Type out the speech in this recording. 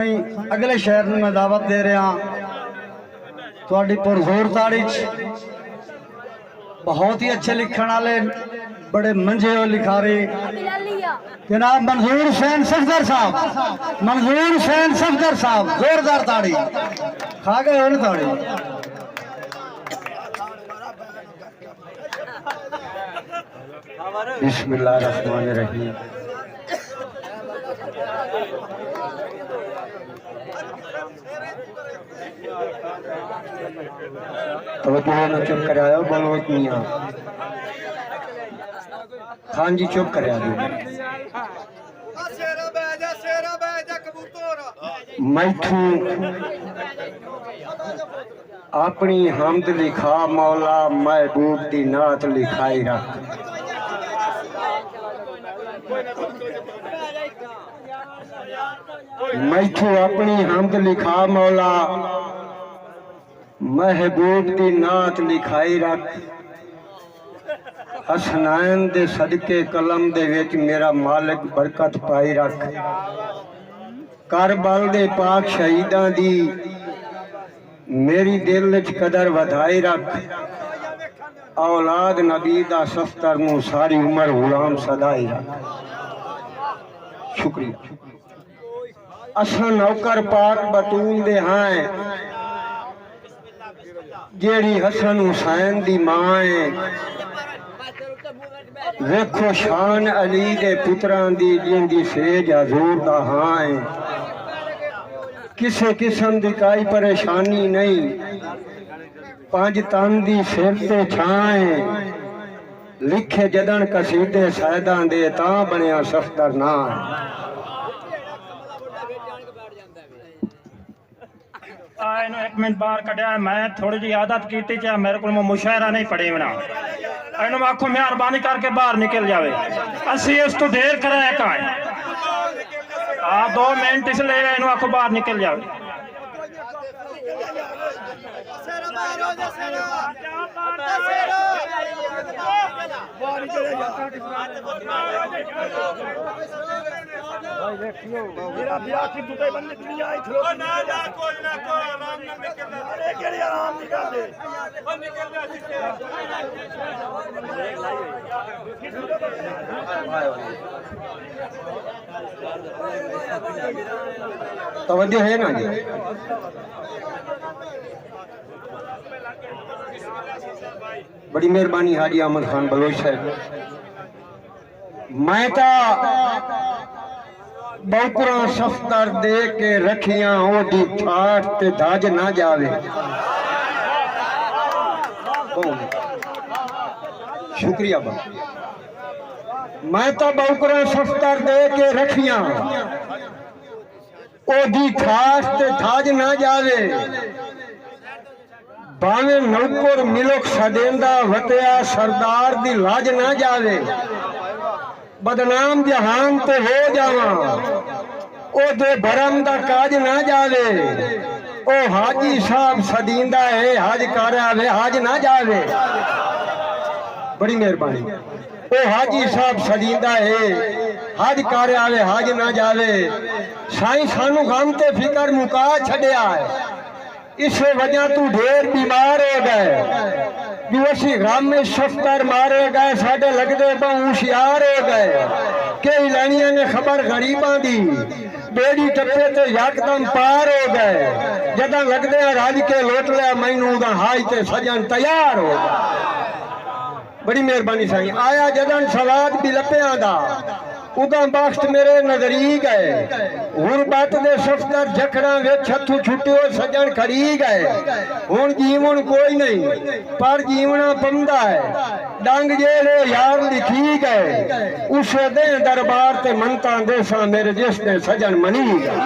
अगले शहर में मैं दावत दे रहा थोड़ी पुरजोर ताड़ी बहुत ही अच्छे लिखण वाले बड़े मंझे हो लिखारी जनाब मंजूर हुसैन सफदर साहब, मंजूर हुसैन सफदर साहब, जोरदार ताड़ी खा गए हो ताड़ी। बिस्मिल्लाहिर्रहमानिर्रहीम। तो चुप कराया बोलो मियां खान जी चुप कराया मैथू अपनी हमद लिखा मौला महबूब दी नात लिखाई रख। मैथू अपनी हमद लिखा मौला महबूब दी नात लिखाई रख। हसनैन दे सदके कलम दे विच मेरा मालिक बरकत पाई रख। करबल दे पाक शहीदां दी मेरी दिल विच कदर वधाई रख। औलाद नबी दा सफ्तर नूं सारी उम्र गुलाम सदाई रख। शुक्रिया। असा नौकर पाक बतूल दे हैं जेड़ी हसन हुसैन दी मां है। वेखो शान अली दे पुत्रां दी जिंदी सेज हजूर दा हां है। किसे किस्म दी कोई परेशानी नहीं, पांच तन दी सिर ते छां है। लिखे जदन कसीदे सैदां दे तां बनया सफ्तर ना है। एक मिनट बाहर कटिया मैं थोड़ी जी आदत की चाहे मेरे को मुशायरा नहीं पढ़े बना इन आखो मेहरबानी करके बाहर निकल जावे। असी इस तो देर कराया का है 2 मिनट इसलिए इन आखो बाहर निकल जावे। मेरा ब्याह की दुकान बंद दुनिया आई थलो ना ना कोई ना कोई आराम ना निकल अरे के आराम निकल दे वो निकल जा तवज्जो है ना जी। बड़ी मेहरबानी हाजी अहमद खान बलोच साहब। मैं तो बहुपुरा सफ्तर दे के रखियां ओदी ठाठ ते दाज ना जावे। शुक्रिया बा। मैं तो बहुपुरा सफ्तर दे के रखियां ओदी ठाठ ते दाज ना जावे। भावे नौकर मिलोक सदेंदा वतिया सरदार दी लाज ना जावे। बदनाम जहान तो हो जावा ओ दे भरम दा काज ना जावे। ओ हाजी साहब सदींदा है हज कर आवे हज ना जावे। बड़ी मेहरबानी। ओ हाजी साहब सदींदा है हज कर आवे हज ना जावे। साईं सानू गम ते फिकर मुका छड़िया है। इस वजह तू ढेर बीमार हो गए। दिवसी गम में सफ्तर मारे गए साढ़े लगते बहु होशियार हो गए। कई लैनिया ने खबर गरीबा दी बेड़ी टप्पे ते यकदम पार हो गए। जदा लगते रज के लोट लिया मैनू हाई ते सजन तैयार हो गए। बड़ी मेहरबानी साईं। आया जदन सवाद भी लपिया दा उदा बख्त मेरे नजरी गए। गुरबत दे सफ्तर जखड़ा वे छथू छुट्टियो सजन खड़ी गए। हुण जीवन कोई नहीं पर जीवना पंदा है। डंग जेड़े यार लिखी गए उस दे दरबार ते मनता दे सा मेरे जिस दे सजन मनी गए।